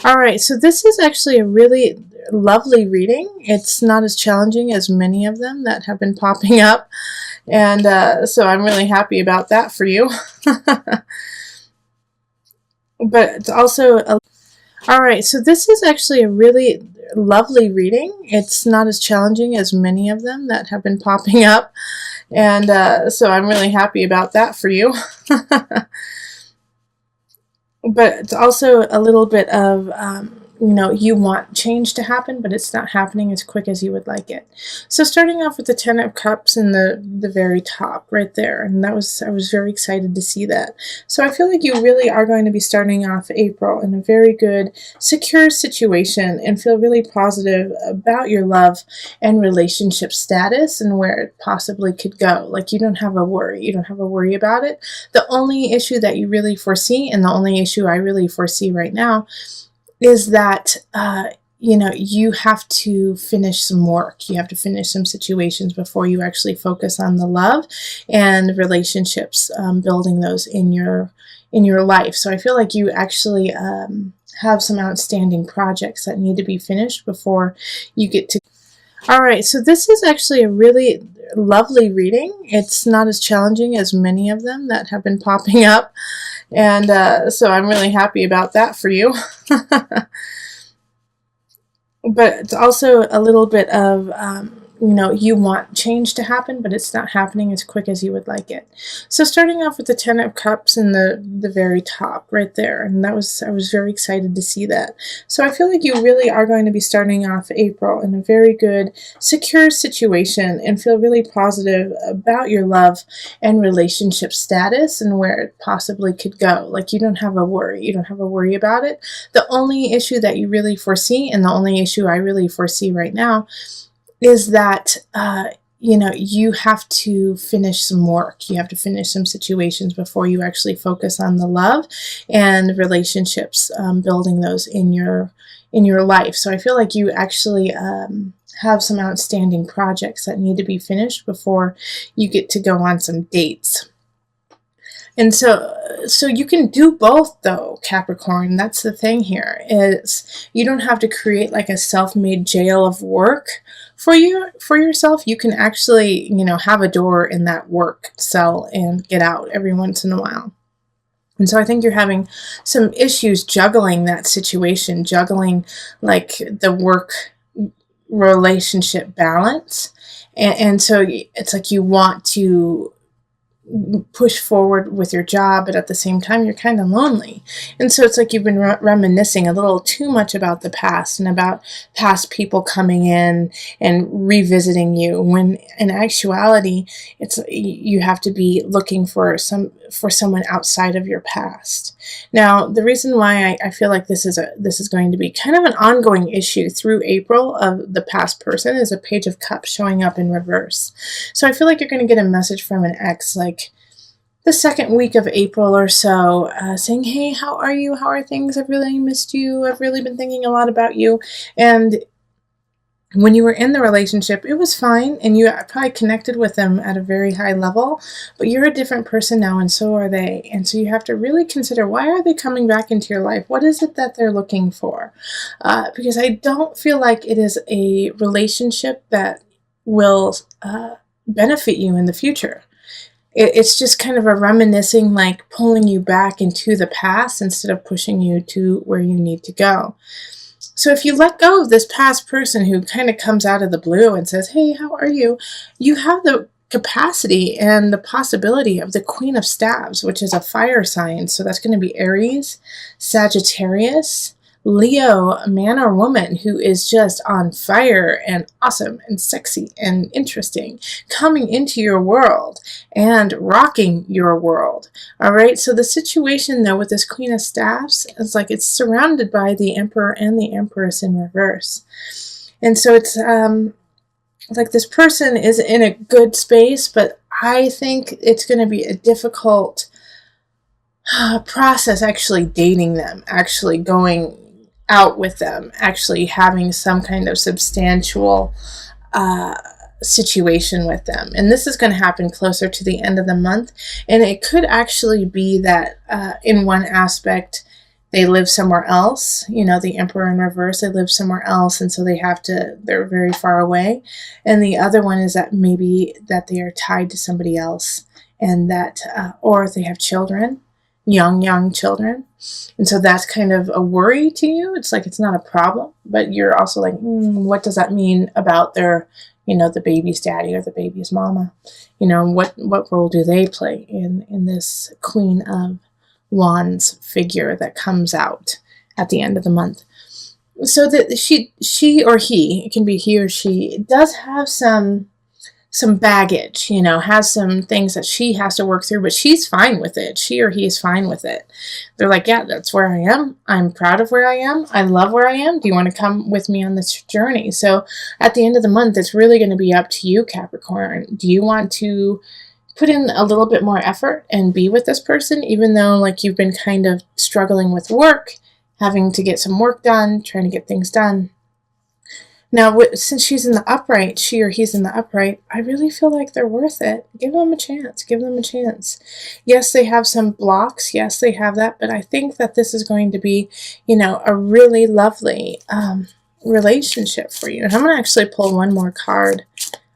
All right, so this is actually a really lovely reading. It's not as challenging as many of them that have been popping up, and so I'm really happy about that for you. But it's also all right, so this is actually a really lovely reading. It's not as challenging as many of them that have been popping up, and so I'm really happy about that for you. But it's also a little bit of, you want change to happen, but it's not happening as quick as you would like it. So starting off with the Ten of Cups in the very top right there, and I was very excited to see that. So I feel like you really are going to be starting off April in a very good, secure situation and feel really positive about your love and relationship status and where it possibly could go. Like you don't have a worry. You don't have a worry about it. The only issue that you really foresee, and the only issue I really foresee right now, is that you have to finish some work. You have to finish some situations before you actually focus on the love and relationships, building those in your life. So I feel like you actually have some outstanding projects that need to be finished before you get to. All right, so this is actually a really lovely reading. It's not as challenging as many of them that have been popping up, and so I'm really happy about that for you. But it's also a little bit of, you want change to happen, but it's not happening as quick as you would like it. So starting off with the Ten of Cups in the very top right there, and I was very excited to see that. So I feel like you really are going to be starting off April in a very good, secure situation and feel really positive about your love and relationship status and where it possibly could go. Like you don't have a worry. You don't have a worry about it. The only issue that you really foresee, and the only issue I really foresee right now, is that you have to finish some work. You have to finish some situations before you actually focus on the love and relationships, building those in your life. So I feel like you actually have some outstanding projects that need to be finished before you get to go on some dates. And so you can do both though, Capricorn. That's the thing here, is you don't have to create like a self-made jail of work for yourself. You can actually, have a door in that work cell and get out every once in a while. And so I think you're having some issues juggling that situation, juggling like the work relationship balance. And so it's like you want to push forward with your job, but at the same time you're kind of lonely. And so it's like you've been reminiscing a little too much about the past and about past people coming in and revisiting you, when in actuality it's you have to be looking for someone outside of your past. Now the reason why I feel like this is going to be kind of an ongoing issue through April of the past person is a Page of Cups showing up in reverse. So I feel like you're going to get a message from an ex like the second week of April or so, saying, hey, how are you? How are things? I've really missed you. I've really been thinking a lot about you. And when you were in the relationship, it was fine, and you probably connected with them at a very high level, but you're a different person now, and so are they. And so you have to really consider, why are they coming back into your life? What is it that they're looking for? Because I don't feel like it is a relationship that will benefit you in the future. It's just kind of a reminiscing, like pulling you back into the past instead of pushing you to where you need to go. So if you let go of this past person who kind of comes out of the blue and says, hey, how are you? You have the capacity and the possibility of the Queen of Staves, which is a fire sign. So that's going to be Aries, Sagittarius, Leo, a man or woman who is just on fire and awesome and sexy and interesting, coming into your world and rocking your world. All right. So the situation though with this Queen of Staffs is like it's surrounded by the Emperor and the Empress in reverse. And so it's like this person is in a good space, but I think it's going to be a difficult process actually dating them, actually going out with them, actually having some kind of substantial situation with them. And this is going to happen closer to the end of the month. And it could actually be that in one aspect, they live somewhere else. You know, the Emperor in reverse, they live somewhere else, and so they're very far away. And the other one is that maybe that they are tied to somebody else, and that, or they have children, young children. And so that's kind of a worry to you. It's like, it's not a problem, but you're also like, what does that mean about their, you know, the baby's daddy or the baby's mama? You know, what role do they play in this Queen of Wands figure that comes out at the end of the month? So that she or he, it can be he or she, does have some baggage, you know, has some things that she has to work through, but she's fine with it. She or he is fine with it. They're like, yeah, that's where I am. I'm proud of where I am. I love where I am. Do you want to come with me on this journey? So at the end of the month, it's really going to be up to you, Capricorn. Do you want to put in a little bit more effort and be with this person, even though like you've been kind of struggling with work, having to get some work done, trying to get things done? Now, since she's in the upright, she or he's in the upright, I really feel like they're worth it. Give them a chance. Give them a chance. Yes, they have some blocks. Yes, they have that. But I think that this is going to be, you know, a really lovely relationship for you. And I'm going to actually pull one more card.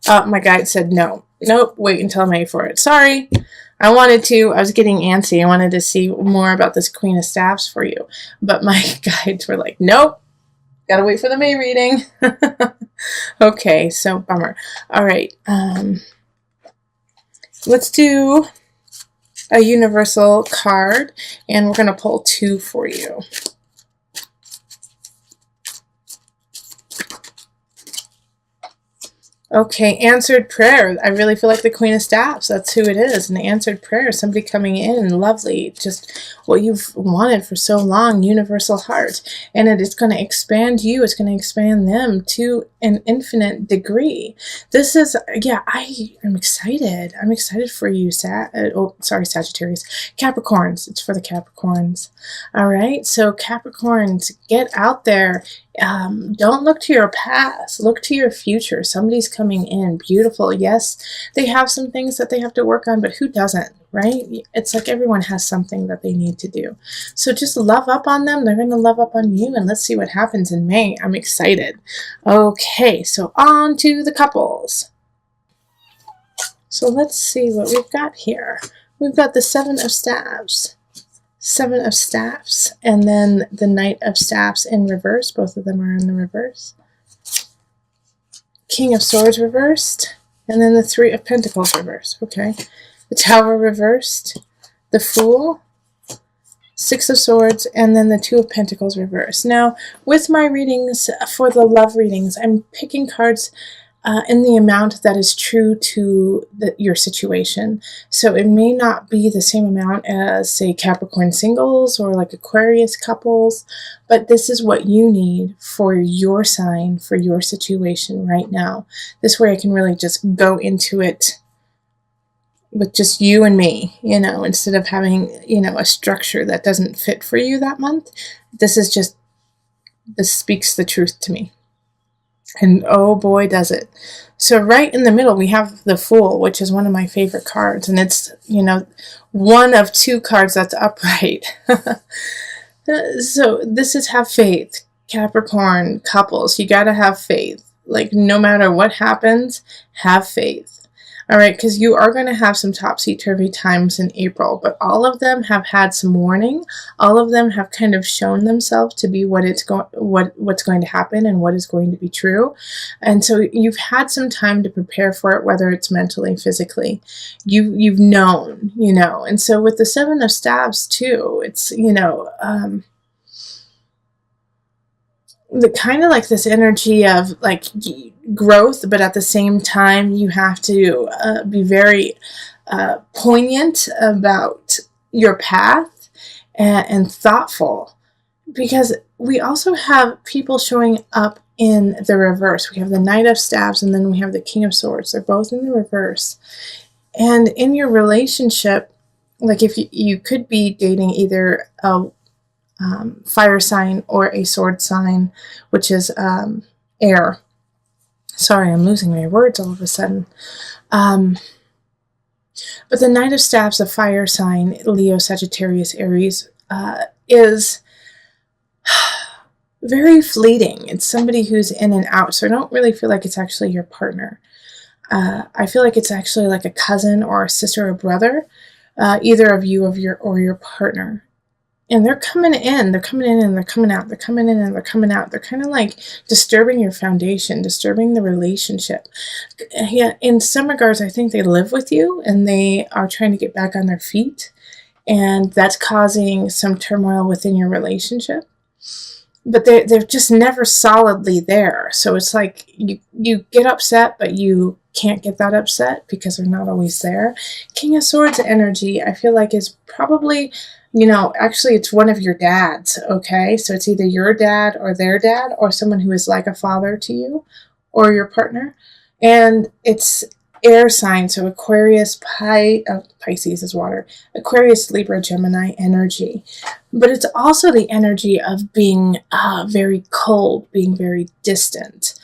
My guide said no. Nope, wait until I'm ready for it. Sorry. I was getting antsy. I wanted to see more about this Queen of Staffs for you. But my guides were like, nope. Gotta wait for the May reading. Okay, so bummer. All right, let's do a universal card, and we're gonna pull 2 for you. Okay, answered prayer. I really feel like the Queen of Staffs. That's who it is. An answered prayer. Somebody coming in. Lovely. Just what you've wanted for so long. Universal heart. And it is going to expand you. It's going to expand them to an infinite degree. This is, yeah, I am excited. I'm excited for you, Sagittarius. Capricorns. It's for the Capricorns. All right. So Capricorns, get out there. Don't look to your past. Look to your future. Somebody's coming in. Beautiful. Yes, they have some things that they have to work on, but who doesn't, right? It's like everyone has something that they need to do. So just love up on them. They're going to love up on you, and let's see what happens in May. I'm excited. Okay, so on to the couples. So let's see what we've got here. We've got the 7 of Staffs. 7 of Staffs, and then the Knight of Staffs in reverse. Both of them are in the reverse. King of Swords reversed, and then the 3 of Pentacles reversed. Okay. The Tower reversed, the Fool, 6 of Swords, and then the 2 of Pentacles reversed. Now, with my readings, for the love readings, I'm picking cards in the amount that is true to your situation. So it may not be the same amount as, say, Capricorn singles or like Aquarius couples, but this is what you need for your sign, for your situation right now. This way I can really just go into it with just you and me, you know, instead of having, you know, a structure that doesn't fit for you that month. This speaks the truth to me. And oh boy, does it. So right in the middle, we have the Fool, which is one of my favorite cards. And it's, you know, one of 2 cards that's upright. So this is have faith. Capricorn couples, you got to have faith. Like no matter what happens, have faith. All right, because you are going to have some topsy-turvy times in April, but all of them have had some warning. All of them have kind of shown themselves to be what's going to happen and what is going to be true. And so you've had some time to prepare for it, whether it's mentally, physically. You've known, you know. And so with the 7 of Staffs too, it's, you know, the kind of like this energy of like growth, but at the same time you have to be very poignant about your path and thoughtful, because we also have people showing up in the reverse. We have the Knight of Staffs, and then we have the King of Swords. They're both in the reverse. And in your relationship, like if you could be dating either a fire sign or a sword sign, which is air. Sorry, I'm losing my words all of a sudden. But the Knight of Staffs, a fire sign, Leo, Sagittarius, Aries, is very fleeting. It's somebody who's in and out. So I don't really feel like it's actually your partner. I feel like it's actually like a cousin or a sister or brother, either of you or your partner. And they're coming in and they're coming out. They're coming in and they're coming out. They're kind of like disturbing your foundation, disturbing the relationship. Yeah, in some regards, I think they live with you and they are trying to get back on their feet. And that's causing some turmoil within your relationship. But they're just never solidly there. So it's like you get upset, but you can't get that upset because they're not always there. King of Swords energy, I feel like, is probably, actually it's one of your dads, okay? So it's either your dad or their dad or someone who is like a father to you or your partner. And it's air sign, so Aquarius, Pisces is water, Aquarius, Libra, Gemini energy. But it's also the energy of being very cold, being very distant,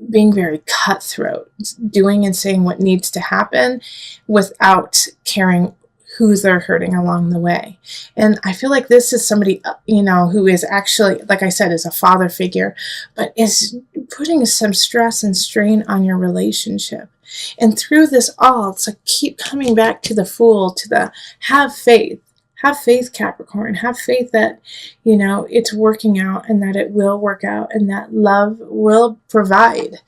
being very cutthroat, doing and saying what needs to happen without caring who they're hurting along the way. And I feel like this is somebody, who is actually, like I said, is a father figure, but is putting some stress and strain on your relationship. And through this all, it's like keep coming back to the Fool, to the have faith. Have faith, Capricorn. Have faith that, it's working out and that it will work out and that love will provide.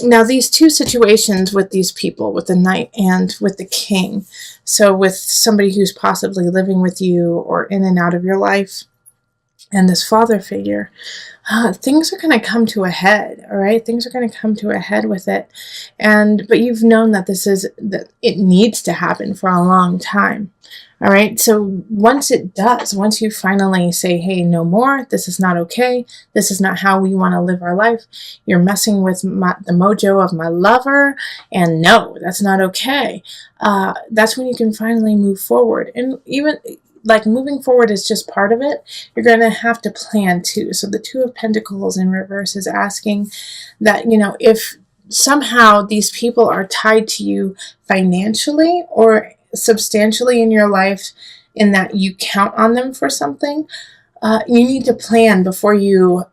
Now, these two situations with these people, with the Knight and with the King, so with somebody who's possibly living with you or in and out of your life, and this father figure, things are going to come to a head, all right? Things are going to come to a head with it. But you've known that that it needs to happen for a long time. All right, so once it does, once you finally say, hey, no more, this is not okay, this is not how we want to live our life, you're messing with the mojo of my lover, and no, that's not okay, that's when you can finally move forward. And even like moving forward is just part of it. You're going to have to plan too. So the Two of Pentacles in reverse is asking that, if somehow these people are tied to you financially or substantially in your life, in that you count on them for something, you need to plan before your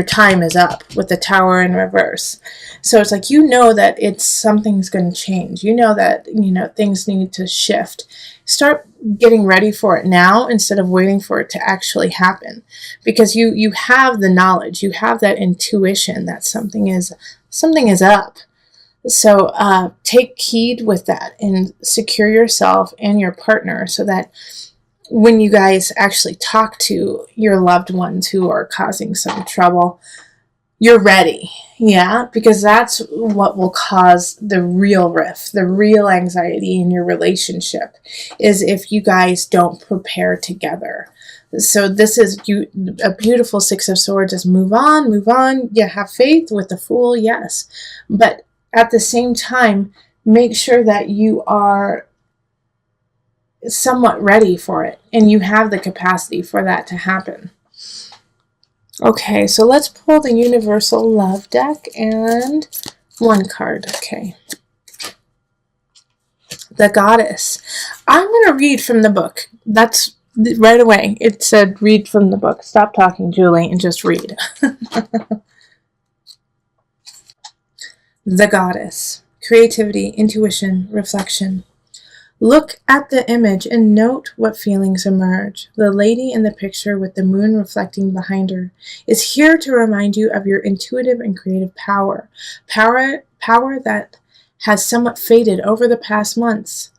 time is up, with the Tower in reverse. So it's like, that something's going to change. That, things need to shift. Start getting ready for it now instead of waiting for it to actually happen, because you have the knowledge, you have that intuition that something is up. So take heed with that and secure yourself and your partner so that when you guys actually talk to your loved ones who are causing some trouble, you're ready. Yeah, because that's what will cause the real rift, the real anxiety in your relationship, is if you guys don't prepare together. So this is a beautiful Six of Swords is move on. Yeah, have faith with the Fool, yes. But at the same time, make sure that you are somewhat ready for it and you have the capacity for that to happen. Okay, so let's pull the Universal Love deck and one card. Okay. The Goddess. I'm going to read from the book. That's right away. It said read from the book. Stop talking, Julie, and just read. The Goddess. Creativity, intuition, reflection. Look at the image and note what feelings emerge. The lady in the picture with the moon reflecting behind her is here to remind you of your intuitive and creative power. Power that has somewhat faded over the past months.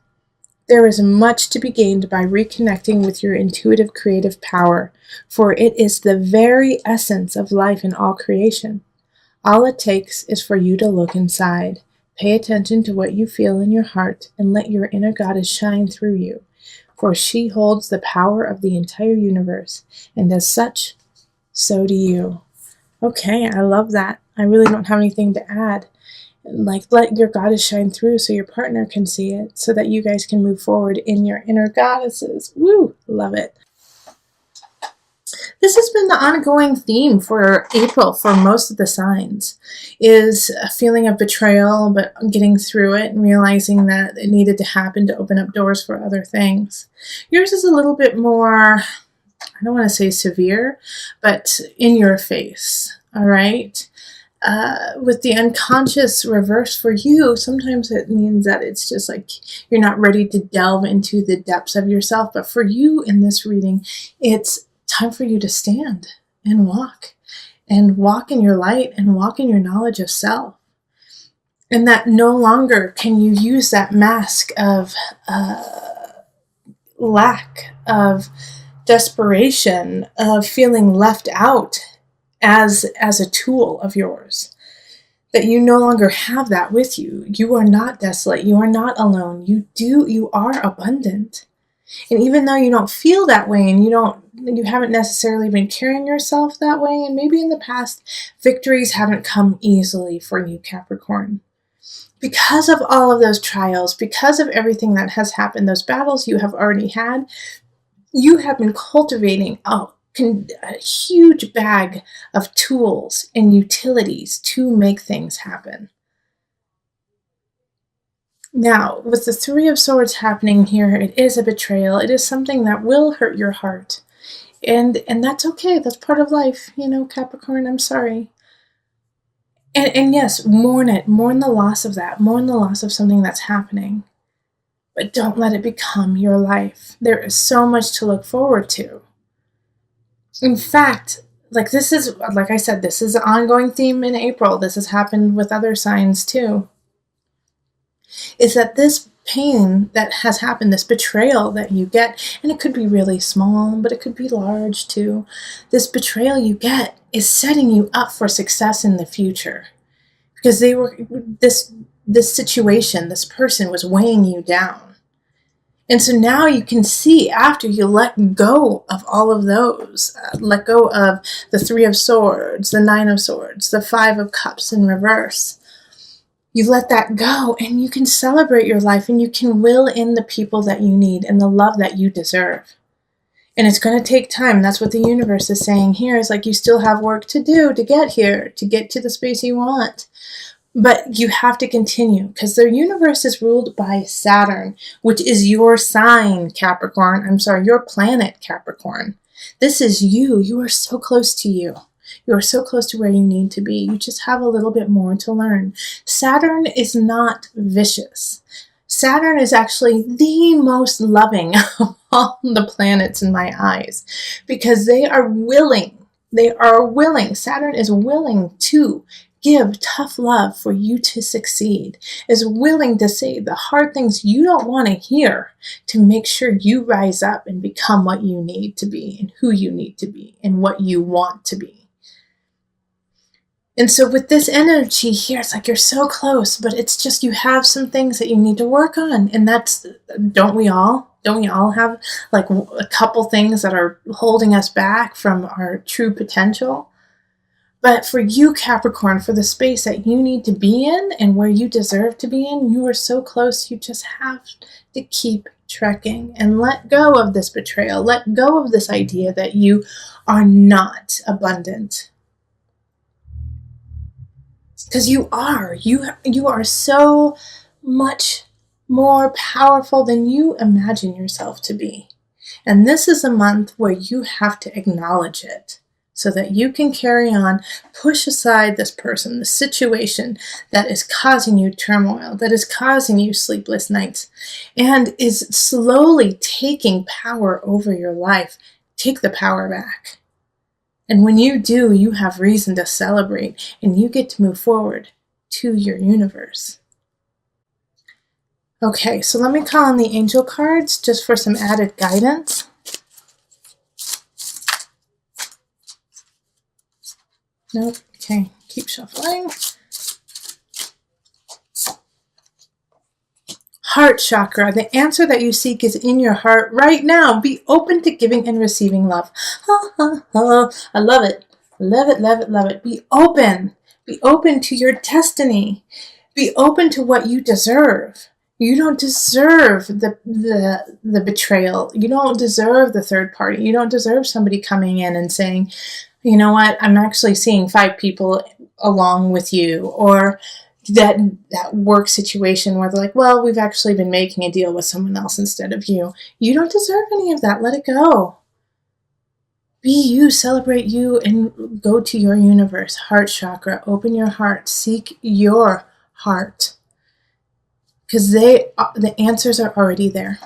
There is much to be gained by reconnecting with your intuitive creative power, for it is the very essence of life and all creation. All it takes is for you to look inside. Pay attention to what you feel in your heart and let your inner goddess shine through you, for she holds the power of the entire universe, and as such, so do you. Okay, I love that. I really don't have anything to add. Like, let your goddess shine through so your partner can see it, so that you guys can move forward in your inner goddesses. Woo! Love it. This has been the ongoing theme for April for most of the signs, is a feeling of betrayal, but getting through it and realizing that it needed to happen to open up doors for other things. Yours is a little bit more I don't want to say severe, but in your face, all right? With the unconscious reverse for you, sometimes it means that it's just like you're not ready to delve into the depths of yourself. But for you in this reading, it's time for you to stand and walk in your light and walk in your knowledge of self. And that no longer can you use that mask of lack, of desperation, of feeling left out as a tool of yours. That you no longer have that with you. You are not desolate. You are not alone. You are abundant. And even though you don't feel that way, and you haven't necessarily been carrying yourself that way, and maybe in the past victories haven't come easily for you, Capricorn. Because of all of those trials, because of everything that has happened, those battles you have already had, you have been cultivating a huge bag of tools and utilities to make things happen. Now, with the Three of Swords happening here, it is a betrayal. It is something that will hurt your heart. And that's okay. That's part of life, Capricorn. I'm sorry. And yes, mourn it. Mourn the loss of that. Mourn the loss of something that's happening. But don't let it become your life. There is so much to look forward to. In fact, like I said, this is an ongoing theme in April. This has happened with other signs too. Is that this pain that has happened, this betrayal that you get, and it could be really small, but it could be large too. This betrayal you get is setting you up for success in the future. Because this situation, this person was weighing you down. And so now you can see, after you let go of all of those, let go of the Three of Swords, the Nine of Swords, the Five of Cups in reverse, you let that go and you can celebrate your life, and you can will in the people that you need and the love that you deserve. And it's going to take time. That's what the universe is saying here, is like you still have work to do to get here, to get to the space you want. But you have to continue, because the universe is ruled by Saturn, which is your sign, Capricorn. I'm sorry, your planet, Capricorn. This is you. You are so close to you. You are so close to where you need to be. You just have a little bit more to learn. Saturn is not vicious. Saturn is actually the most loving of all the planets in my eyes, because they are willing. Saturn is willing to give tough love for you to succeed, is willing to say the hard things you don't want to hear to make sure you rise up and become what you need to be, and who you need to be, and what you want to be. And so with this energy here, it's like you're so close, but it's just you have some things that you need to work on. And that's, don't we all have like a couple things that are holding us back from our true potential? But for you, Capricorn, for the space that you need to be in and where you deserve to be in, you are so close. You just have to keep trekking and let go of this betrayal. Let go of this idea that you are not abundant. Because you are. You are so much more powerful than you imagine yourself to be. And this is a month where you have to acknowledge it, so that you can carry on, push aside this person, the situation that is causing you turmoil, that is causing you sleepless nights, and is slowly taking power over your life. Take the power back. And when you do, you have reason to celebrate, and you get to move forward to your universe. Okay, so let me call on the angel cards just for some added guidance. Nope. Okay, keep shuffling. Heart chakra. The answer that you seek is in your heart right now. Be open to giving and receiving love. I love it. Love it, love it, love it. Be open. Be open to your destiny. Be open to what you deserve. You don't deserve the betrayal. You don't deserve the third party. You don't deserve somebody coming in and saying, you know what, I'm actually seeing 5 people along with you, or that work situation where they're like, well, we've actually been making a deal with someone else instead of you. You don't deserve any of that. Let it go. be you, celebrate you, and go to your universe. Heart chakra, open your heart, seek your heart, because the answers are already there.